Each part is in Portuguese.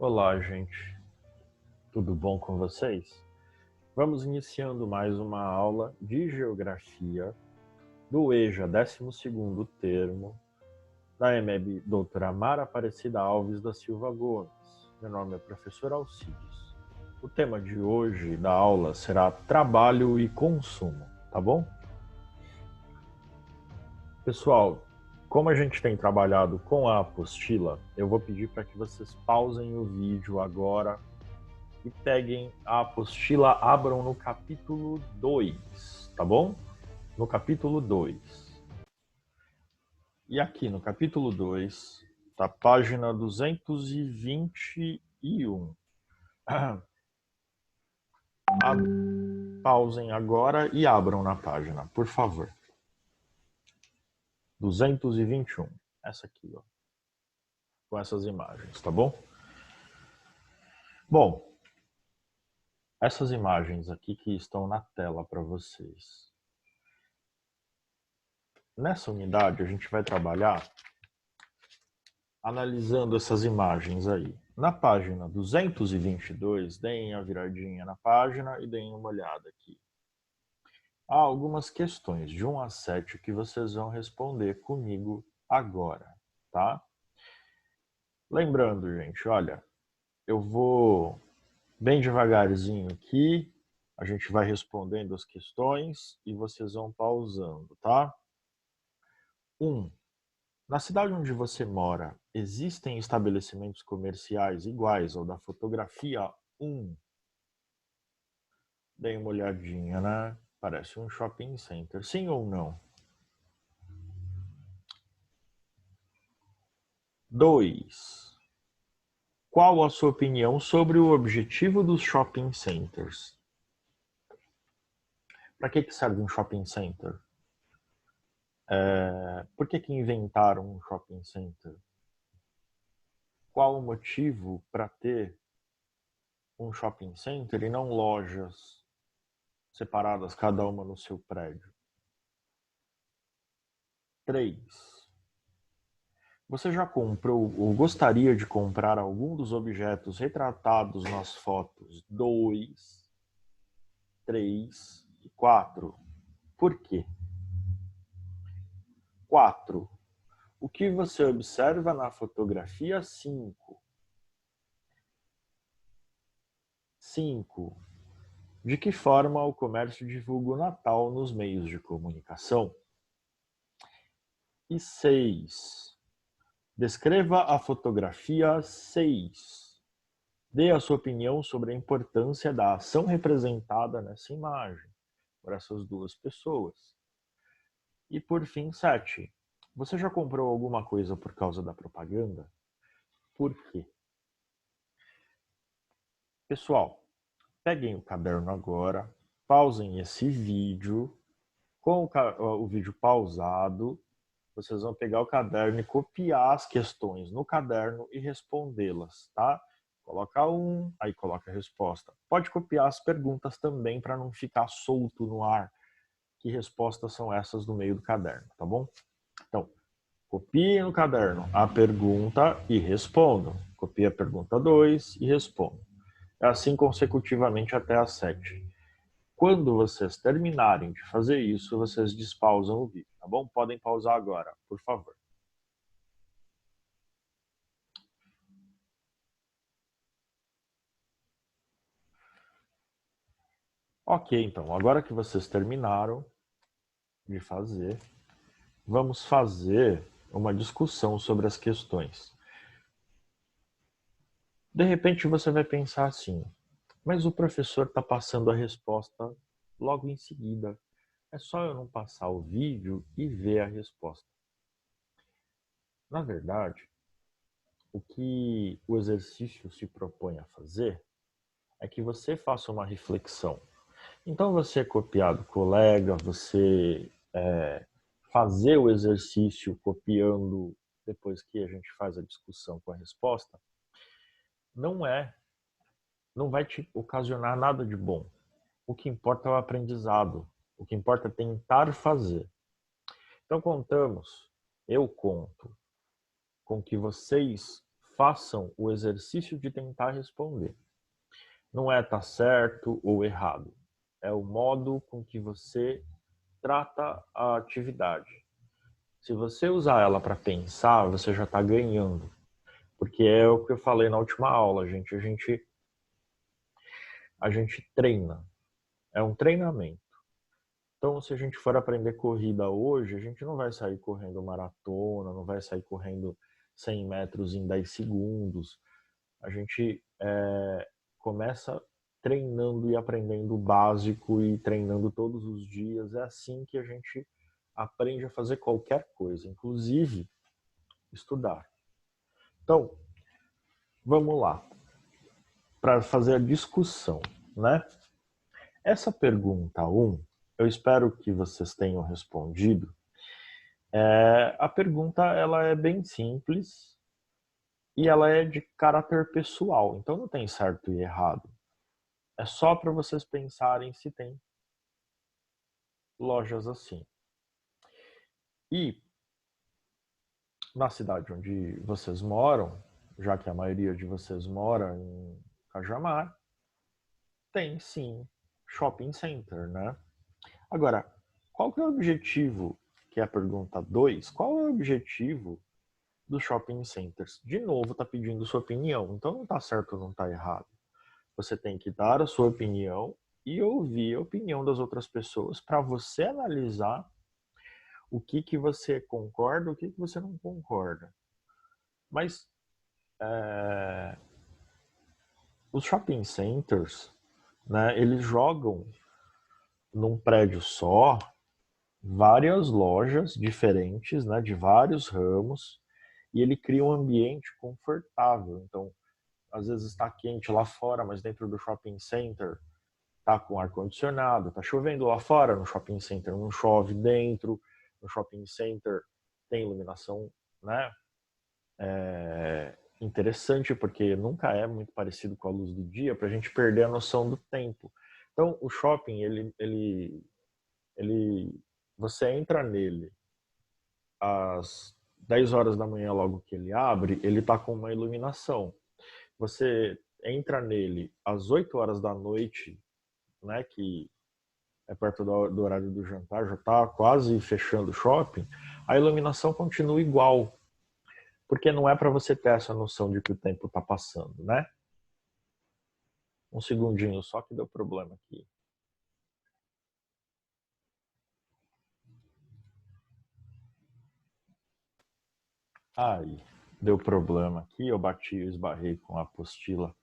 Olá, gente. Tudo bom com vocês? Vamos iniciando mais uma aula de Geografia do EJA 12º termo da EMEB doutora Mara Aparecida Alves da Silva Gomes. Meu nome é professor Alcides. O tema de hoje da aula será trabalho e consumo, tá bom? Pessoal, como a gente tem trabalhado com a apostila, eu vou pedir para que vocês pausem o vídeo agora e peguem a apostila, abram no capítulo 2, tá bom? No capítulo 2. E aqui no capítulo 2, tá página 221. Pausem agora e abram na página, por favor. 221. Essa aqui, ó. Com essas imagens, tá bom? Bom, essas imagens aqui que estão na tela para vocês. Nessa unidade a gente vai trabalhar analisando essas imagens aí. Na página 222, deem a viradinha na página e deem uma olhada aqui. Há algumas questões de 1 a 7 que vocês vão responder comigo agora, tá? Lembrando, gente, olha, eu vou bem devagarzinho aqui, a gente vai respondendo as questões e vocês vão pausando, tá? 1. Na cidade onde você mora, existem estabelecimentos comerciais iguais ao da fotografia 1? Dei uma olhadinha, né? Parece um shopping center. Sim ou não? 2. Qual a sua opinião sobre o objetivo dos shopping centers? Para que serve um shopping center? Por que inventaram um shopping center? Qual o motivo para ter um shopping center e não lojas separadas, cada uma no seu prédio? 3. Você já comprou ou gostaria de comprar algum dos objetos retratados nas fotos 2, 3 e 4? Por quê? 4. O que você observa na fotografia 5? 5. De que forma o comércio divulga o Natal nos meios de comunicação? E 6. Descreva a fotografia 6. Dê a sua opinião sobre a importância da ação representada nessa imagem, por essas duas pessoas. E por fim, 7. Você já comprou alguma coisa por causa da propaganda? Por quê? Pessoal, peguem o caderno agora, pausem esse vídeo. Com o vídeo pausado, vocês vão pegar o caderno e copiar as questões no caderno e respondê-las, tá? Coloca 1, aí coloca a resposta. Pode copiar as perguntas também para não ficar solto no ar. Que respostas são essas no meio do caderno, tá bom? Então, copiem no caderno a pergunta e respondam. Copie a pergunta 2 e respondam. É assim consecutivamente até as 7. Quando vocês terminarem de fazer isso, vocês despausam o vídeo, tá bom? Podem pausar agora, por favor. Ok, então, agora que vocês terminaram de fazer, vamos fazer uma discussão sobre as questões. De repente você vai pensar assim, mas o professor está passando a resposta logo em seguida. É só eu não passar o vídeo e ver a resposta. Na verdade, o que o exercício se propõe a fazer é que você faça uma reflexão. Então, você copiar do colega, você fazer o exercício copiando depois que a gente faz a discussão com a resposta, não vai te ocasionar nada de bom. O que importa é o aprendizado. O que importa é tentar fazer. Então, eu conto com que vocês façam o exercício de tentar responder. Não é tá certo ou errado. É o modo com que você trata a atividade. Se você usar ela para pensar, você já está ganhando. Porque é o que eu falei na última aula, gente. A gente treina. É um treinamento. Então, se a gente for aprender corrida hoje, a gente não vai sair correndo maratona, não vai sair correndo 100 metros em 10 segundos. A gente começa treinando e aprendendo o básico e treinando todos os dias. É assim que a gente aprende a fazer qualquer coisa, inclusive estudar. Então, vamos lá, para fazer a discussão, né? Essa pergunta 1, eu espero que vocês tenham respondido. A pergunta ela é bem simples e ela é de caráter pessoal, então não tem certo e errado. É só para vocês pensarem se tem lojas assim. E na cidade onde vocês moram, já que a maioria de vocês mora em Cajamar, tem sim shopping center, né? Agora, qual que é o objetivo, que é a pergunta 2, qual é o objetivo dos shopping centers? De novo, está pedindo sua opinião, então não está certo ou não está errado. Você tem que dar a sua opinião e ouvir a opinião das outras pessoas para você analisar o que você concorda, o que você não concorda. Mas os shopping centers, né, eles jogam num prédio só várias lojas diferentes, né, de vários ramos, e ele cria um ambiente confortável. Então, às vezes está quente lá fora, mas dentro do shopping center tá com ar condicionado, tá chovendo lá fora, no shopping center não chove dentro, no shopping center tem iluminação, né? Interessante porque nunca é muito parecido com a luz do dia para a gente perder a noção do tempo. Então, o shopping, você entra nele às 10 horas da manhã, logo que ele abre, ele tá com uma iluminação. Você entra nele às 8 horas da noite, né, que é perto do horário do jantar, já está quase fechando o shopping, a iluminação continua igual, porque não é para você ter essa noção de que o tempo está passando, né? Um segundinho só que deu problema aqui. Aí, deu problema aqui, eu bati e esbarrei com a apostila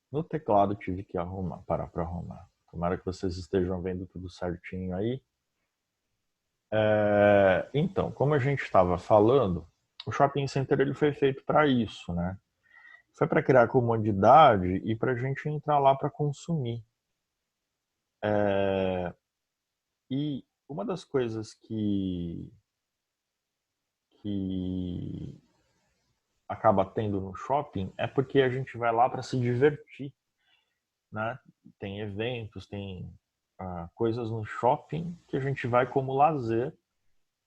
no teclado, tive que parar para arrumar. Tomara que vocês estejam vendo tudo certinho aí. Então, como a gente estava falando, o shopping center ele foi feito para isso, né? Foi para criar comodidade e para a gente entrar lá para consumir. E uma das coisas que acaba tendo no shopping é porque a gente vai lá para se divertir, né? Tem eventos, tem coisas no shopping que a gente vai como lazer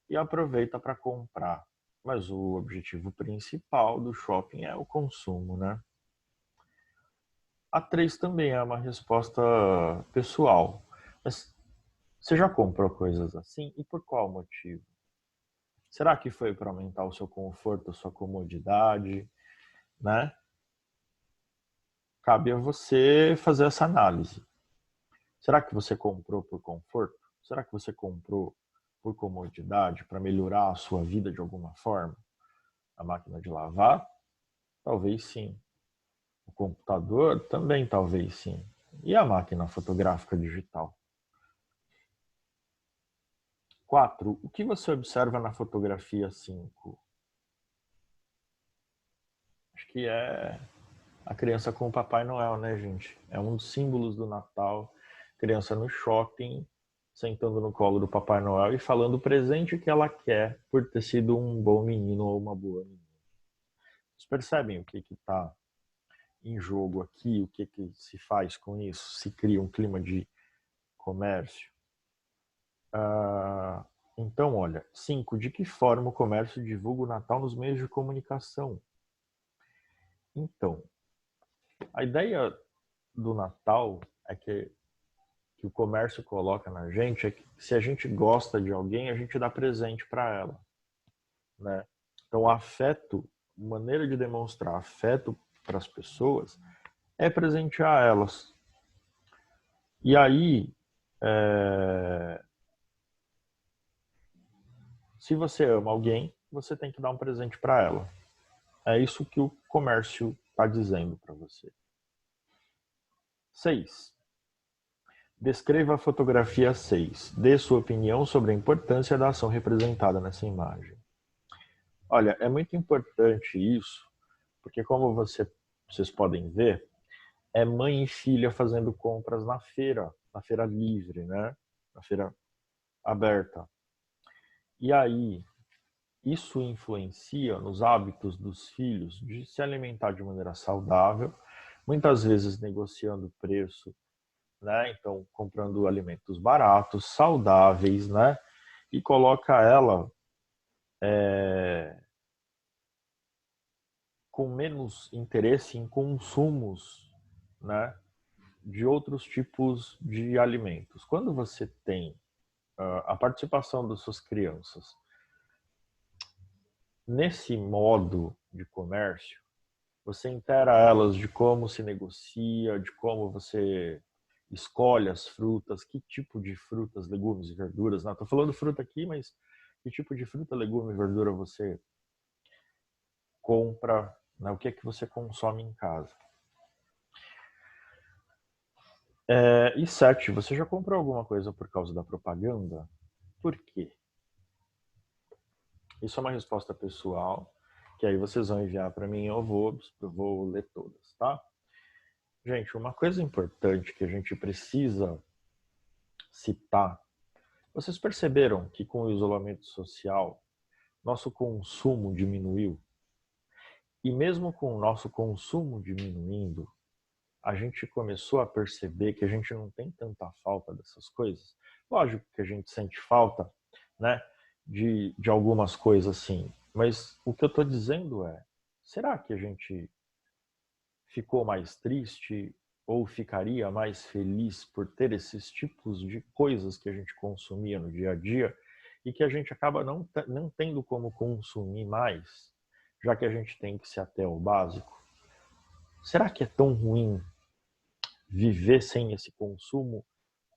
e aproveita para comprar. Mas o objetivo principal do shopping é o consumo, né? A 3 também é uma resposta pessoal. Mas você já comprou coisas assim? E por qual motivo? Será que foi para aumentar o seu conforto, a sua comodidade, né? Cabe a você fazer essa análise. Será que você comprou por conforto? Será que você comprou por comodidade, para melhorar a sua vida de alguma forma? A máquina de lavar? Talvez sim. O computador? Também talvez sim. E a máquina fotográfica digital? 4. O que você observa na fotografia 5? Acho que é a criança com o Papai Noel, né, gente? É um dos símbolos do Natal. Criança no shopping, sentando no colo do Papai Noel e falando o presente que ela quer por ter sido um bom menino ou uma boa menina. Vocês percebem o que está em jogo aqui? O que se faz com isso? Se cria um clima de comércio? Então, olha, 5. De que forma o comércio divulga o Natal nos meios de comunicação? Então, a ideia do Natal é que o comércio coloca na gente é que se a gente gosta de alguém, a gente dá presente para ela, né? Então, afeto, maneira de demonstrar afeto para as pessoas é presentear elas. E aí, é, se você ama alguém, você tem que dar um presente para ela. É isso que o comércio está dizendo para você. 6. Descreva a fotografia 6. Dê sua opinião sobre a importância da ação representada nessa imagem. Olha, é muito importante isso, porque como vocês podem ver, é mãe e filha fazendo compras na feira livre, né? Na feira aberta. E aí, isso influencia nos hábitos dos filhos de se alimentar de maneira saudável, muitas vezes negociando preço, né? Então, comprando alimentos baratos, saudáveis, né? E coloca ela com menos interesse em consumos, né? De outros tipos de alimentos. Quando você tem a participação das suas crianças nesse modo de comércio, você intera elas de como se negocia, de como você escolhe as frutas, que tipo de frutas, legumes e verduras. Não estou falando fruta aqui, mas que tipo de fruta, legume e verdura você compra, né? O que é que você consome em casa. E 7, você já comprou alguma coisa por causa da propaganda? Por quê? Isso é uma resposta pessoal, que aí vocês vão enviar para mim, eu vou ler todas, tá? Gente, uma coisa importante que a gente precisa citar. Vocês perceberam que com o isolamento social, nosso consumo diminuiu? E mesmo com o nosso consumo diminuindo, a gente começou a perceber que a gente não tem tanta falta dessas coisas. Lógico que a gente sente falta, né, de algumas coisas assim, mas o que eu estou dizendo é, será que a gente ficou mais triste ou ficaria mais feliz por ter esses tipos de coisas que a gente consumia no dia a dia e que a gente acaba não tendo como consumir mais, já que a gente tem que se ater ao básico? Será que é tão ruim viver sem esse consumo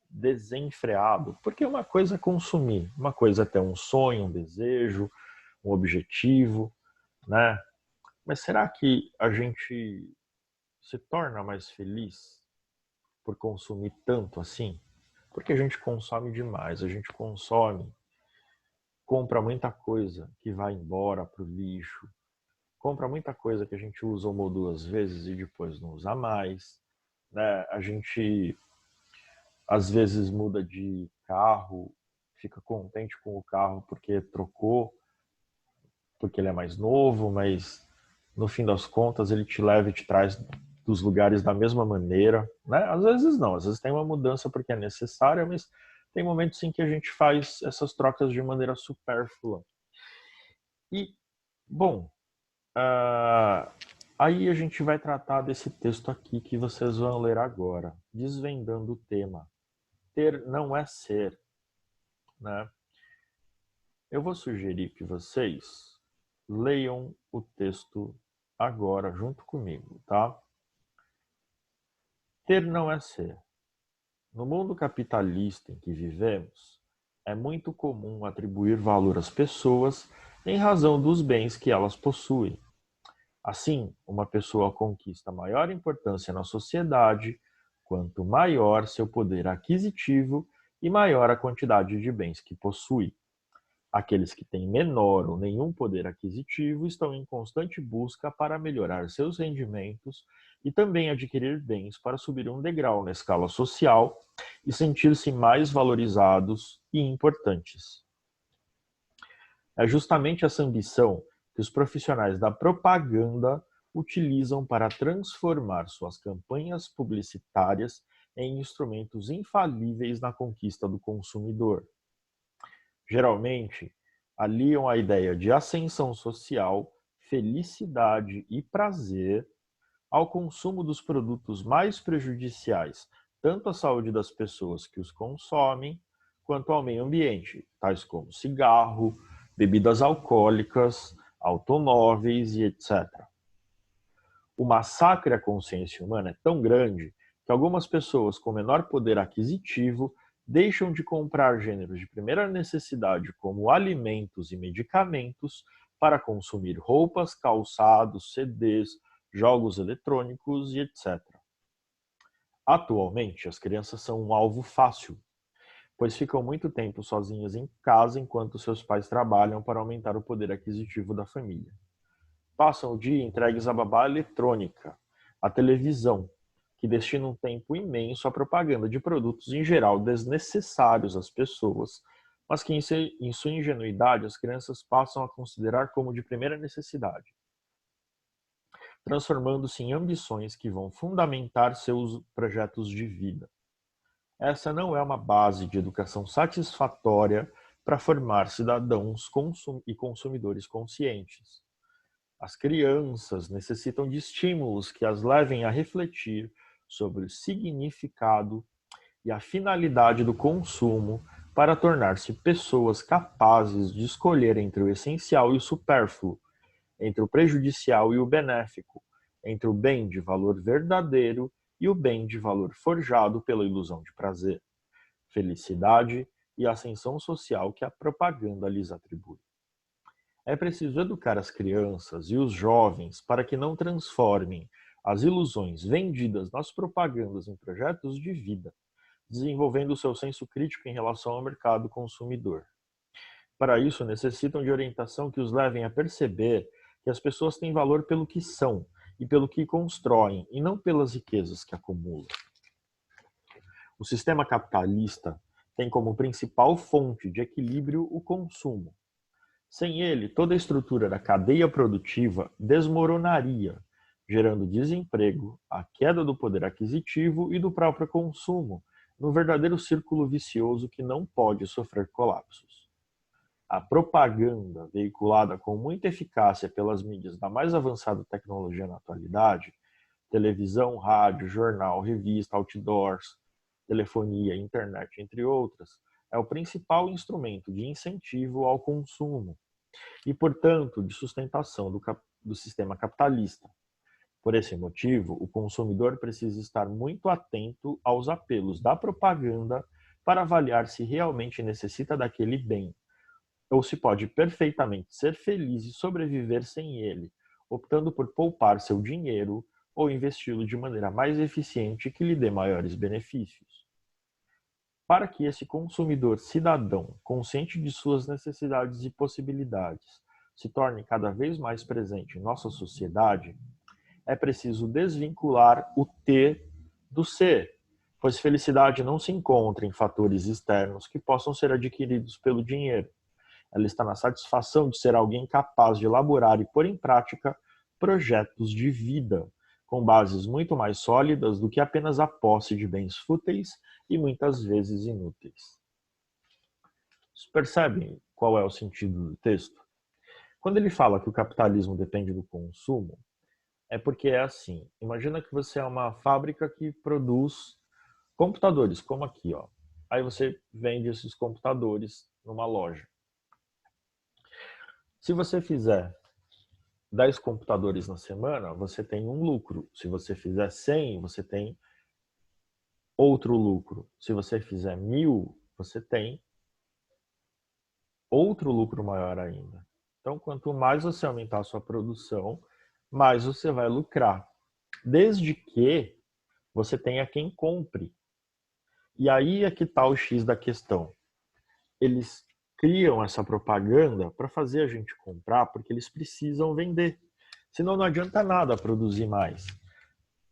desenfreado? Porque uma coisa é consumir, uma coisa é ter um sonho, um desejo, um objetivo, né? Mas será que a gente se torna mais feliz por consumir tanto assim? Porque a gente consome demais, a gente consome, compra muita coisa que vai embora para o lixo, compra muita coisa que a gente usa uma ou duas vezes e depois não usa mais, né? A gente às vezes muda de carro, fica contente com o carro porque trocou, porque ele é mais novo, mas no fim das contas ele te leva e te traz dos lugares da mesma maneira, né? Às vezes não, às vezes tem uma mudança porque é necessária, mas tem momentos em que a gente faz essas trocas de maneira supérflua. E, bom, aí a gente vai tratar desse texto aqui que vocês vão ler agora, desvendando o tema. Ter não é ser, né? Eu vou sugerir que vocês leiam o texto agora junto comigo, tá? Ter não é ser. No mundo capitalista em que vivemos, é muito comum atribuir valor às pessoas em razão dos bens que elas possuem. Assim, uma pessoa conquista maior importância na sociedade quanto maior seu poder aquisitivo e maior a quantidade de bens que possui. Aqueles que têm menor ou nenhum poder aquisitivo estão em constante busca para melhorar seus rendimentos e também adquirir bens para subir um degrau na escala social e sentir-se mais valorizados e importantes. É justamente essa ambição que os profissionais da propaganda utilizam para transformar suas campanhas publicitárias em instrumentos infalíveis na conquista do consumidor. Geralmente, aliam a ideia de ascensão social, felicidade e prazer ao consumo dos produtos mais prejudiciais, tanto à saúde das pessoas que os consomem, quanto ao meio ambiente, tais como cigarro, bebidas alcoólicas, automóveis e etc. O massacre à consciência humana é tão grande que algumas pessoas com menor poder aquisitivo deixam de comprar gêneros de primeira necessidade como alimentos e medicamentos para consumir roupas, calçados, CDs, jogos eletrônicos e etc. Atualmente, as crianças são um alvo fácil, pois ficam muito tempo sozinhas em casa enquanto seus pais trabalham para aumentar o poder aquisitivo da família. Passam o dia entregues à babá eletrônica, à televisão, que destina um tempo imenso à propaganda de produtos em geral desnecessários às pessoas, mas que em sua ingenuidade as crianças passam a considerar como de primeira necessidade, transformando-se em ambições que vão fundamentar seus projetos de vida. Essa não é uma base de educação satisfatória para formar cidadãos e consumidores conscientes. As crianças necessitam de estímulos que as levem a refletir sobre o significado e a finalidade do consumo para tornar-se pessoas capazes de escolher entre o essencial e o supérfluo, entre o prejudicial e o benéfico, entre o bem de valor verdadeiro e o bem de valor forjado pela ilusão de prazer, felicidade e ascensão social que a propaganda lhes atribui. É preciso educar as crianças e os jovens para que não transformem as ilusões vendidas nas propagandas em projetos de vida, desenvolvendo seu senso crítico em relação ao mercado consumidor. Para isso, necessitam de orientação que os levem a perceber que as pessoas têm valor pelo que são e pelo que constroem, e não pelas riquezas que acumulam. O sistema capitalista tem como principal fonte de equilíbrio o consumo. Sem ele, toda a estrutura da cadeia produtiva desmoronaria, gerando desemprego, a queda do poder aquisitivo e do próprio consumo, num verdadeiro círculo vicioso que não pode sofrer colapsos. A propaganda, veiculada com muita eficácia pelas mídias da mais avançada tecnologia na atualidade, televisão, rádio, jornal, revista, outdoors, telefonia, internet, entre outras, é o principal instrumento de incentivo ao consumo e, portanto, de sustentação do sistema capitalista. Por esse motivo, o consumidor precisa estar muito atento aos apelos da propaganda para avaliar se realmente necessita daquele bem, ou se pode perfeitamente ser feliz e sobreviver sem ele, optando por poupar seu dinheiro ou investi-lo de maneira mais eficiente que lhe dê maiores benefícios. Para que esse consumidor cidadão, consciente de suas necessidades e possibilidades, se torne cada vez mais presente em nossa sociedade, é preciso desvincular o ter do ser, pois felicidade não se encontra em fatores externos que possam ser adquiridos pelo dinheiro. Ela está na satisfação de ser alguém capaz de elaborar e pôr em prática projetos de vida, com bases muito mais sólidas do que apenas a posse de bens fúteis e muitas vezes inúteis. Vocês percebem qual é o sentido do texto? Quando ele fala que o capitalismo depende do consumo, é porque é assim. Imagina que você é uma fábrica que produz computadores, como aqui, ó. Aí você vende esses computadores numa loja. Se você fizer 10 computadores na semana, você tem um lucro. Se você fizer 100, você tem outro lucro. Se você fizer 1000, você tem outro lucro maior ainda. Então, quanto mais você aumentar a sua produção, mais você vai lucrar. Desde que você tenha quem compre. E aí é que está o X da questão. Eles criam essa propaganda para fazer a gente comprar porque eles precisam vender. Senão não adianta nada produzir mais.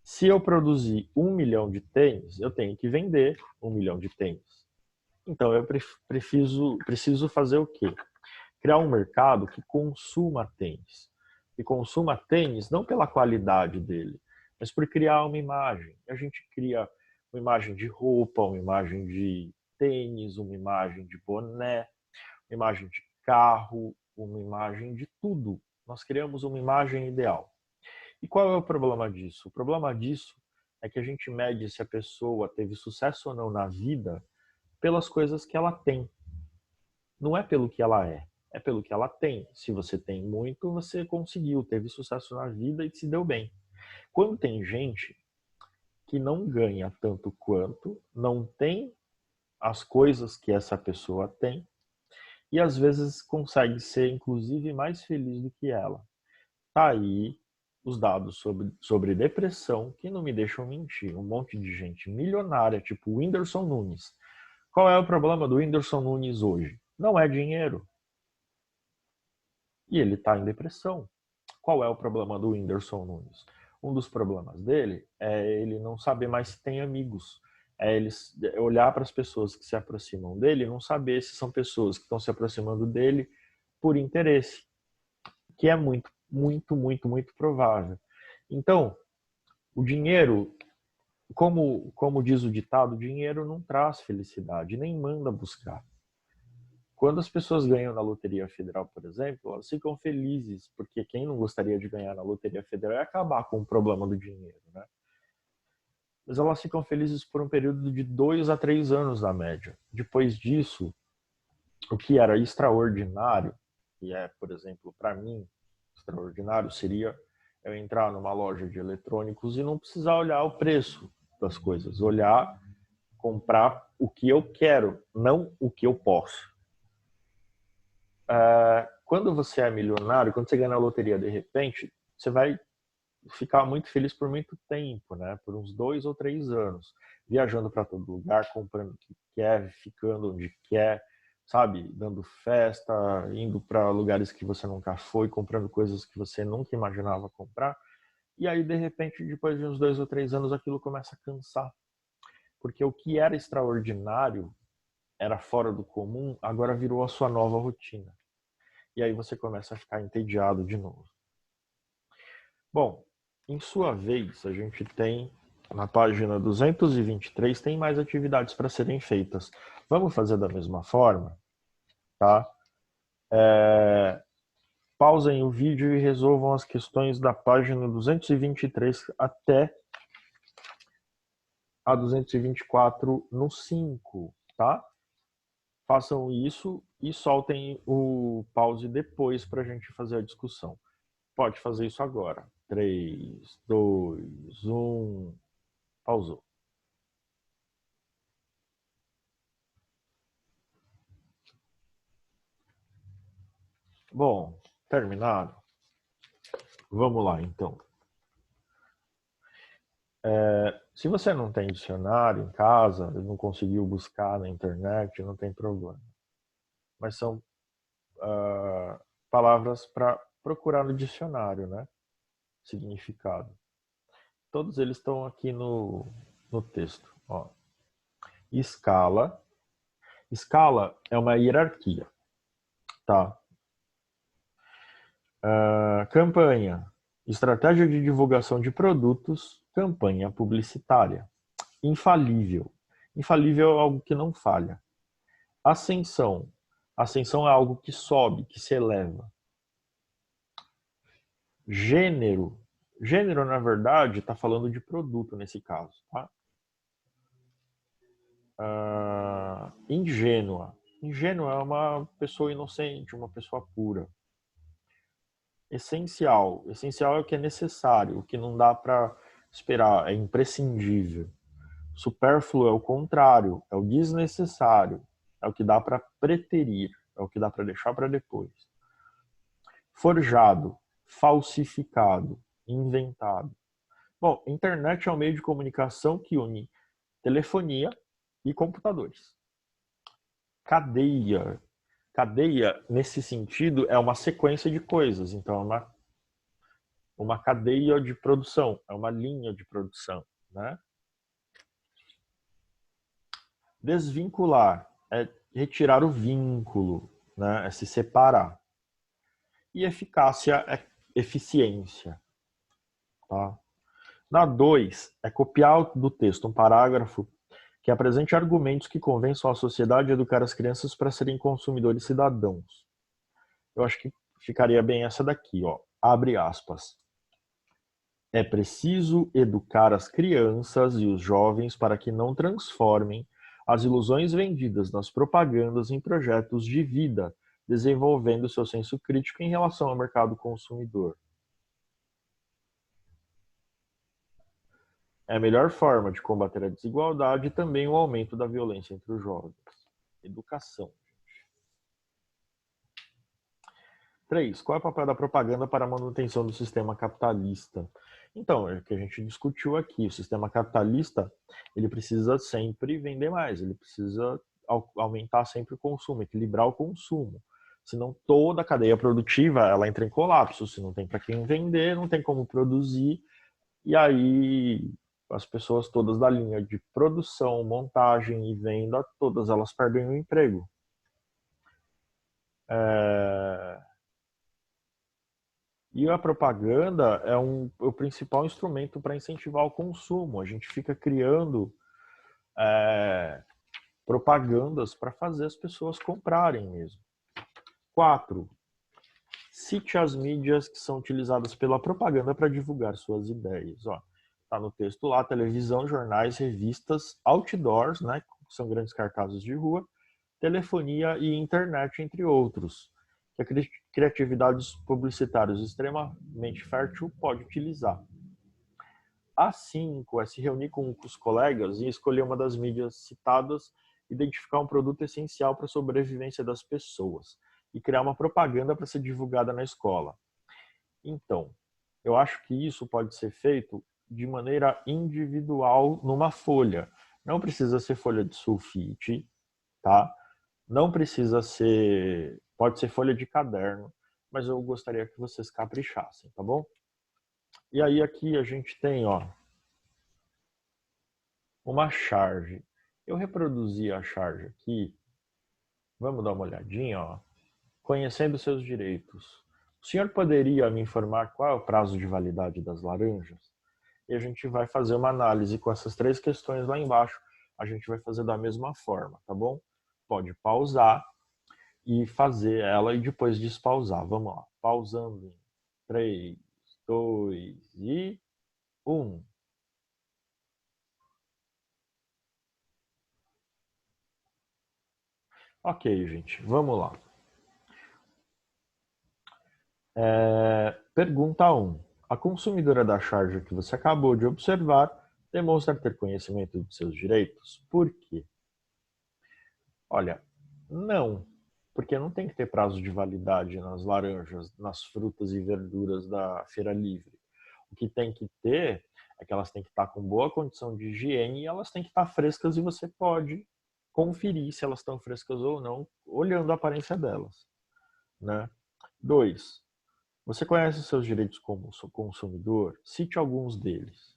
Se eu produzir 1 milhão de tênis, eu tenho que vender 1 milhão de tênis. Então eu preciso fazer o quê? Criar um mercado que consuma tênis. E consuma tênis não pela qualidade dele, mas por criar uma imagem. A gente cria uma imagem de roupa, uma imagem de tênis, uma imagem de boné, uma imagem de carro, uma imagem de tudo. Nós criamos uma imagem ideal. E qual é o problema disso? O problema disso é que a gente mede se a pessoa teve sucesso ou não na vida pelas coisas que ela tem. Não é pelo que ela é pelo que ela tem. Se você tem muito, você conseguiu, teve sucesso na vida e se deu bem. Quando tem gente que não ganha tanto quanto, não tem as coisas que essa pessoa tem, e às vezes consegue ser, inclusive, mais feliz do que ela. Tá aí os dados sobre depressão que não me deixam mentir. Um monte de gente milionária, tipo o Whindersson Nunes. Qual é o problema do Whindersson Nunes hoje? Não é dinheiro. E ele está em depressão. Qual é o problema do Whindersson Nunes? Um dos problemas dele é ele não saber mais se tem amigos. É ele olhar para as pessoas que se aproximam dele e não saber se são pessoas que estão se aproximando dele por interesse, que é muito, muito, muito, muito provável. Então, o dinheiro, como diz o ditado, o dinheiro não traz felicidade, nem manda buscar. Quando as pessoas ganham na Loteria Federal, por exemplo, elas ficam felizes, porque quem não gostaria de ganhar na Loteria Federal é acabar com o problema do dinheiro, né? Mas elas ficam felizes por um período de 2 a 3 anos na média. Depois disso, o que era extraordinário, e é, por exemplo, para mim, extraordinário seria eu entrar numa loja de eletrônicos e não precisar olhar o preço das coisas, olhar, comprar o que eu quero, não o que eu posso. Quando você é milionário, quando você ganha na loteria de repente, você vai ficar muito feliz por muito tempo, né? Por uns 2 ou 3 anos, viajando para todo lugar, comprando o que quer, ficando onde quer, sabe? Dando festa, indo para lugares que você nunca foi, comprando coisas que você nunca imaginava comprar. E aí, de repente, depois de uns 2 ou 3 anos, aquilo começa a cansar. Porque o que era extraordinário, era fora do comum, agora virou a sua nova rotina. E aí você começa a ficar entediado de novo. Bom, em sua vez, a gente tem na página 223 tem mais atividades para serem feitas. Vamos fazer da mesma forma, tá? Pausem o vídeo e resolvam as questões da página 223 até a 224 no 5, tá? Façam isso e soltem o pause depois para a gente fazer a discussão. Pode fazer isso agora. 3, 2, 1. Pausou. Bom, terminado? Vamos lá, então. Se você não tem dicionário em casa, não conseguiu buscar na internet, não tem problema. Mas são palavras para procurar no dicionário, né? Significado. Todos eles estão aqui no texto. Ó. Escala. Escala é uma hierarquia, tá? Campanha. Estratégia de divulgação de produtos, campanha publicitária. Infalível. Infalível é algo que não falha. Ascensão. Ascensão é algo que sobe, que se eleva. Gênero. Gênero, na verdade, está falando de produto nesse caso, tá? Ingênua. Ingênua é uma pessoa inocente, uma pessoa pura. Essencial. Essencial é o que é necessário, o que não dá para esperar, é imprescindível. Supérfluo é o contrário, é o desnecessário, é o que dá para preterir, é o que dá para deixar para depois. Forjado, falsificado, inventado. Bom, internet é um meio de comunicação que une telefonia e computadores. Cadeia. Cadeia, nesse sentido, é uma sequência de coisas. Então, é uma cadeia de produção, é uma linha de produção, né? Desvincular é retirar o vínculo, né? É se separar. E eficácia é eficiência, tá? Na 2, é copiar do texto um parágrafo que apresente argumentos que convençam a sociedade a educar as crianças para serem consumidores cidadãos. Eu acho que ficaria bem essa daqui, ó. Abre aspas. É preciso educar as crianças e os jovens para que não transformem as ilusões vendidas nas propagandas em projetos de vida, desenvolvendo seu senso crítico em relação ao mercado consumidor. É a melhor forma de combater a desigualdade e também o aumento da violência entre os jovens. Educação. 3. Qual é o papel da propaganda para a manutenção do sistema capitalista? Então, é o que a gente discutiu aqui. O sistema capitalista, ele precisa sempre vender mais, ele precisa aumentar sempre o consumo, equilibrar o consumo. Senão toda a cadeia produtiva, ela entra em colapso. Se não tem para quem vender, não tem como produzir. E aí as pessoas todas da linha de produção, montagem e venda, todas elas perdem o emprego. É... E a propaganda é o principal instrumento para incentivar o consumo. A gente fica criando propagandas para fazer as pessoas comprarem mesmo. 4. Cite as mídias que são utilizadas pela propaganda para divulgar suas ideias. Está no texto lá: televisão, jornais, revistas, outdoors, né, que são grandes cartazes de rua, telefonia e internet, entre outros, que a criatividade dos publicitários extremamente fértil pode utilizar. A 5 é se reunir com os colegas e escolher uma das mídias citadas, identificar um produto essencial para a sobrevivência das pessoas e criar uma propaganda para ser divulgada na escola. Então, eu acho que isso pode ser feito de maneira individual numa folha. Não precisa ser folha de sulfite, tá? Não precisa ser, pode ser folha de caderno, mas eu gostaria que vocês caprichassem, tá bom? E aí aqui a gente tem, uma charge. Eu reproduzi a charge aqui. Vamos dar uma olhadinha, Conhecendo seus direitos. O senhor poderia me informar qual é o prazo de validade das laranjas? E a gente vai fazer uma análise com essas 3 questões lá embaixo. A gente vai fazer da mesma forma, tá bom? Pode pausar e fazer ela e depois despausar. Vamos lá. Pausando em 3, 2 e 1. Ok, gente, vamos lá. Pergunta 1. A consumidora da charge que você acabou de observar demonstra ter conhecimento de seus direitos? Por quê? Olha, não, porque não tem que ter prazo de validade nas laranjas, nas frutas e verduras da feira livre. O que tem que ter é que elas têm que estar com boa condição de higiene e elas têm que estar frescas, e você pode conferir se elas estão frescas ou não olhando a aparência delas, né? 2. Você conhece seus direitos como consumidor? Cite alguns deles.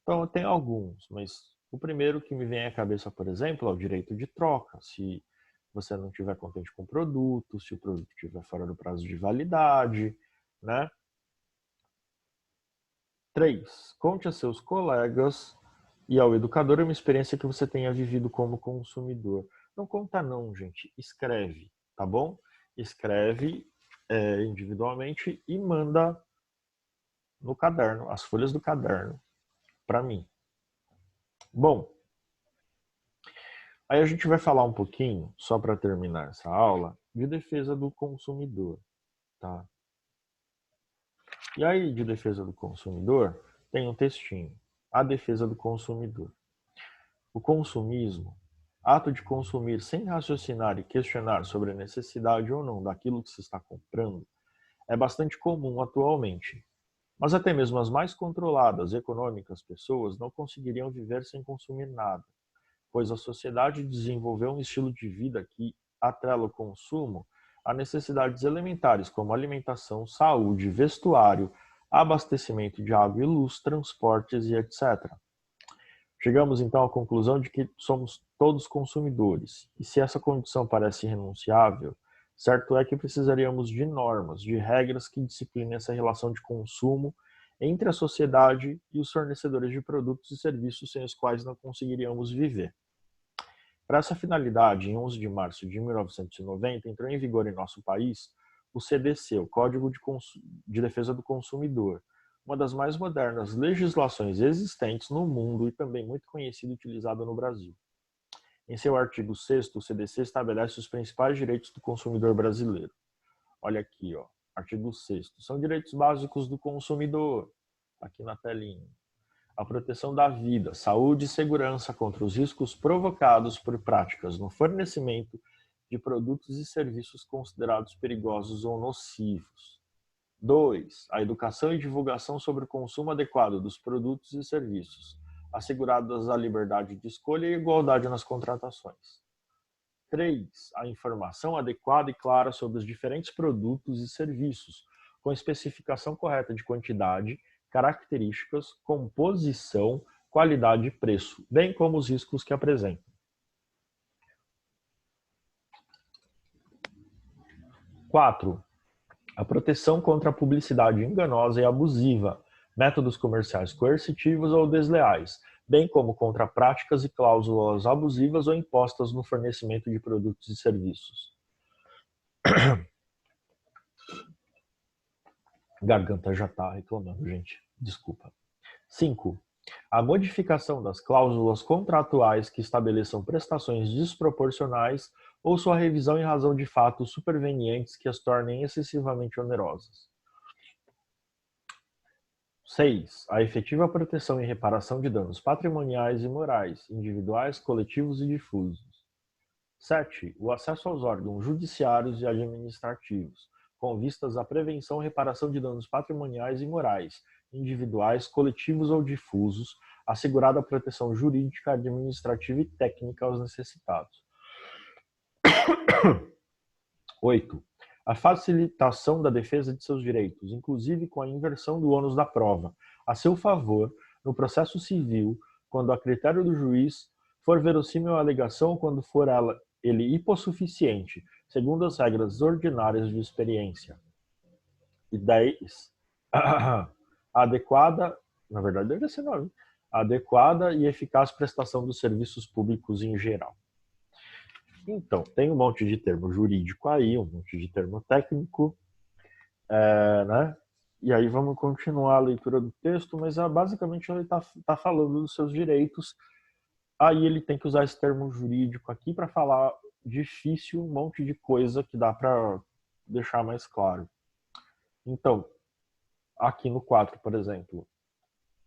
Então, eu tenho alguns, mas o primeiro que me vem à cabeça, por exemplo, é o direito de troca. Se você não estiver contente com o produto, se o produto estiver fora do prazo de validade, né? 3. Conte a seus colegas e ao educador uma experiência que você tenha vivido como consumidor. Não conta não, gente. Escreve, tá bom? Escreve individualmente e manda no caderno, as folhas do caderno, para mim. Bom, aí a gente vai falar um pouquinho, só para terminar essa aula, de defesa do consumidor, tá? E aí, de defesa do consumidor, tem um textinho. A defesa do consumidor. O consumismo, ato de consumir sem raciocinar e questionar sobre a necessidade ou não daquilo que se está comprando, é bastante comum atualmente. Mas até mesmo as mais controladas e econômicas pessoas não conseguiriam viver sem consumir nada, pois a sociedade desenvolveu um estilo de vida que atrela o consumo a necessidades elementares como alimentação, saúde, vestuário, abastecimento de água e luz, transportes e etc. Chegamos então à conclusão de que somos todos consumidores, e se essa condição parece irrenunciável, certo é que precisaríamos de normas, de regras que disciplinem essa relação de consumo entre a sociedade e os fornecedores de produtos e serviços sem os quais não conseguiríamos viver. Para essa finalidade, em 11 de março de 1990, entrou em vigor em nosso país o CDC, o Código de Defesa do Consumidor, uma das mais modernas legislações existentes no mundo e também muito conhecida e utilizada no Brasil. Em seu artigo 6º, o CDC estabelece os principais direitos do consumidor brasileiro. Olha aqui, ó, artigo 6º. São direitos básicos do consumidor, aqui na telinha. A proteção da vida, saúde e segurança contra os riscos provocados por práticas no fornecimento de produtos e serviços considerados perigosos ou nocivos. 2. A educação e divulgação sobre o consumo adequado dos produtos e serviços, asseguradas a liberdade de escolha e igualdade nas contratações. 3. A informação adequada e clara sobre os diferentes produtos e serviços, com especificação correta de quantidade, características, composição, qualidade e preço, bem como os riscos que apresentam. 4. A proteção contra a publicidade enganosa e abusiva, métodos comerciais coercitivos ou desleais, bem como contra práticas e cláusulas abusivas ou impostas no fornecimento de produtos e serviços. Garganta já está reclamando, gente. Desculpa. 5. A modificação das cláusulas contratuais que estabeleçam prestações desproporcionais ou sua revisão em razão de fatos supervenientes que as tornem excessivamente onerosas. 6. A efetiva proteção e reparação de danos patrimoniais e morais, individuais, coletivos e difusos. 7. O acesso aos órgãos judiciários e administrativos, com vistas à prevenção e reparação de danos patrimoniais e morais, individuais, coletivos ou difusos, assegurada a proteção jurídica, administrativa e técnica aos necessitados. 8. A facilitação da defesa de seus direitos, inclusive com a inversão do ônus da prova, a seu favor, no processo civil, quando a critério do juiz for verossímil a alegação ou quando for ele hipossuficiente, segundo as regras ordinárias de experiência. E 10. Adequada, na verdade deve ser 9, adequada e eficaz prestação dos serviços públicos em geral. Então, tem um monte de termo jurídico aí, um monte de termo técnico, né? E aí vamos continuar a leitura do texto, mas basicamente ele está falando dos seus direitos. Aí ele tem que usar esse termo jurídico aqui para falar difícil, um monte de coisa que dá para deixar mais claro. Então, aqui no 4, por exemplo,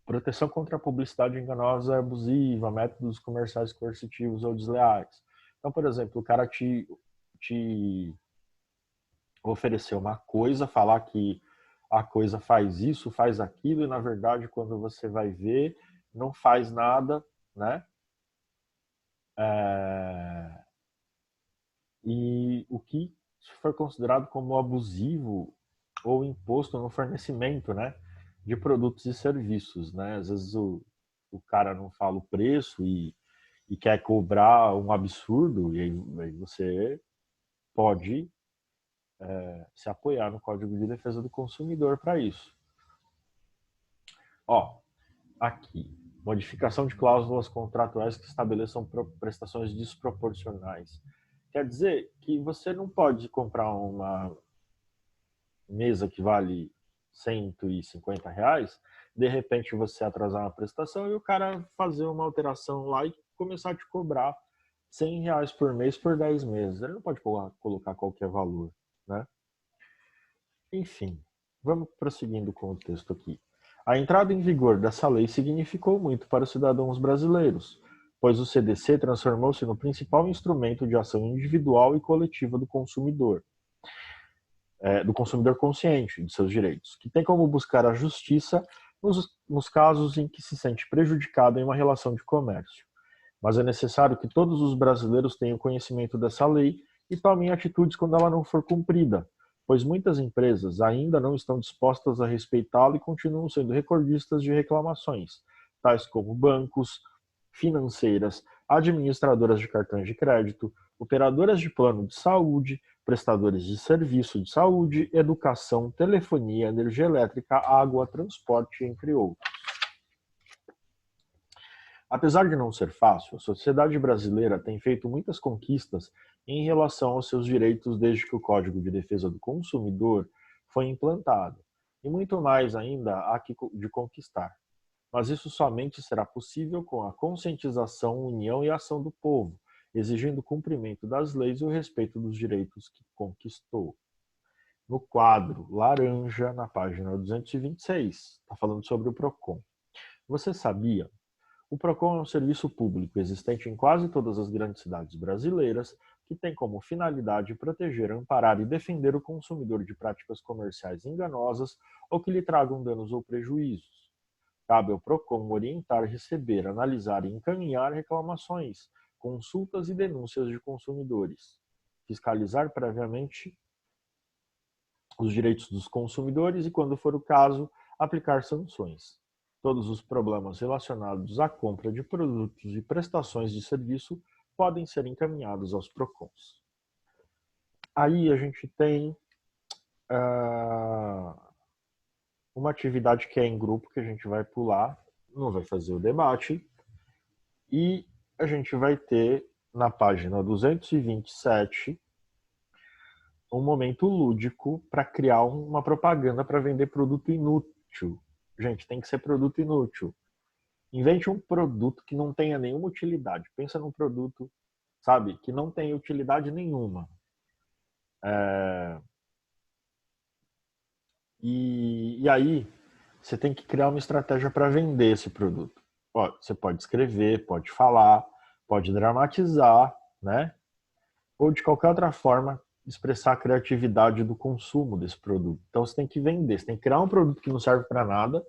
proteção contra a publicidade enganosa e abusiva, métodos comerciais coercitivos ou desleais. Então, por exemplo, o cara te oferecer uma coisa, falar que a coisa faz isso, faz aquilo, e na verdade, quando você vai ver, não faz nada, né? E o que for considerado como abusivo ou imposto no fornecimento, né, de produtos e serviços, né? Às vezes o cara não fala o preço e quer cobrar um absurdo, e aí você pode se apoiar no Código de Defesa do Consumidor para isso. Ó, aqui, modificação de cláusulas contratuais que estabeleçam prestações desproporcionais. Quer dizer que você não pode comprar uma mesa que vale R$150, de repente você atrasar uma prestação e o cara fazer uma alteração lá e começar a te cobrar R$100 por mês por 10 meses. Ele não pode colocar qualquer valor, né? Enfim, vamos prosseguindo com o texto aqui. A entrada em vigor dessa lei significou muito para os cidadãos brasileiros, pois o CDC transformou-se no principal instrumento de ação individual e coletiva do consumidor consciente de seus direitos, que tem como buscar a justiça nos casos em que se sente prejudicado em uma relação de comércio. Mas é necessário que todos os brasileiros tenham conhecimento dessa lei e tomem atitudes quando ela não for cumprida, pois muitas empresas ainda não estão dispostas a respeitá-la e continuam sendo recordistas de reclamações, tais como bancos, financeiras, administradoras de cartões de crédito, operadoras de plano de saúde, prestadores de serviço de saúde, educação, telefonia, energia elétrica, água, transporte, entre outros. Apesar de não ser fácil, a sociedade brasileira tem feito muitas conquistas em relação aos seus direitos desde que o Código de Defesa do Consumidor foi implantado. e muito mais ainda há de conquistar. Mas isso somente será possível com a conscientização, união e ação do povo, exigindo o cumprimento das leis e o respeito dos direitos que conquistou. No quadro laranja, na página 226, está falando sobre o PROCON. Você sabia? O PROCON é um serviço público existente em quase todas as grandes cidades brasileiras que tem como finalidade proteger, amparar e defender o consumidor de práticas comerciais enganosas ou que lhe tragam danos ou prejuízos. Cabe ao PROCON orientar, receber, analisar e encaminhar reclamações, consultas e denúncias de consumidores, fiscalizar previamente os direitos dos consumidores e, quando for o caso, aplicar sanções. Todos os problemas relacionados à compra de produtos e prestações de serviço podem ser encaminhados aos PROCONs. Aí a gente tem uma atividade que é em grupo, que a gente vai pular, não vai fazer o debate, e a gente vai ter na página 227 um momento lúdico para criar uma propaganda para vender produto inútil. Gente, tem que ser produto inútil. Invente um produto que não tenha nenhuma utilidade. Pensa num produto, sabe, que não tem utilidade nenhuma. E aí, você tem que criar uma estratégia para vender esse produto. Ó, você pode escrever, pode falar, pode dramatizar, né? Ou de qualquer outra forma, expressar a criatividade do consumo desse produto. Então você tem que vender, você tem que criar um produto que não serve para nada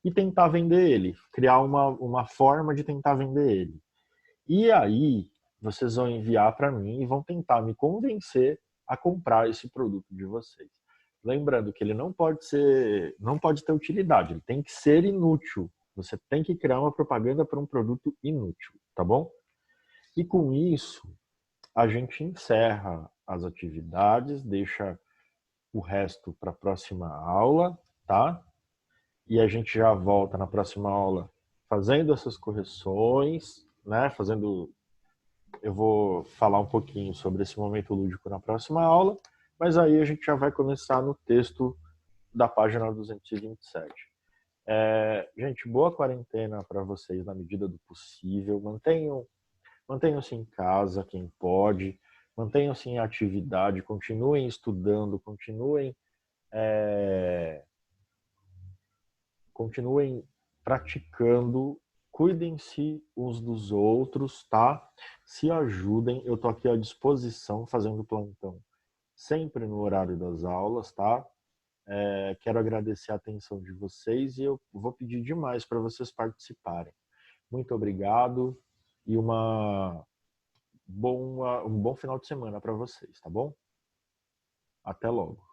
e tentar vender ele, criar uma forma de tentar vender ele. E aí vocês vão enviar para mim e vão tentar me convencer a comprar esse produto de vocês. Lembrando que ele não pode ter utilidade, ele tem que ser inútil. Você tem que criar uma propaganda para um produto inútil, tá bom? E com isso, a gente encerra as atividades, deixa o resto para a próxima aula, tá? E a gente já volta na próxima aula fazendo essas correções, né? Eu vou falar um pouquinho sobre esse momento lúdico na próxima aula, mas aí a gente já vai começar no texto da página 227. Gente, boa quarentena para vocês na medida do possível. Mantenham-se em casa, quem pode. Mantenham-se em atividade, continuem estudando, continuem praticando, cuidem-se uns dos outros, tá? Se ajudem, eu tô aqui à disposição fazendo plantão sempre no horário das aulas, tá? Quero agradecer a atenção de vocês e eu vou pedir demais para vocês participarem. Muito obrigado e um bom final de semana para vocês, tá bom? Até logo.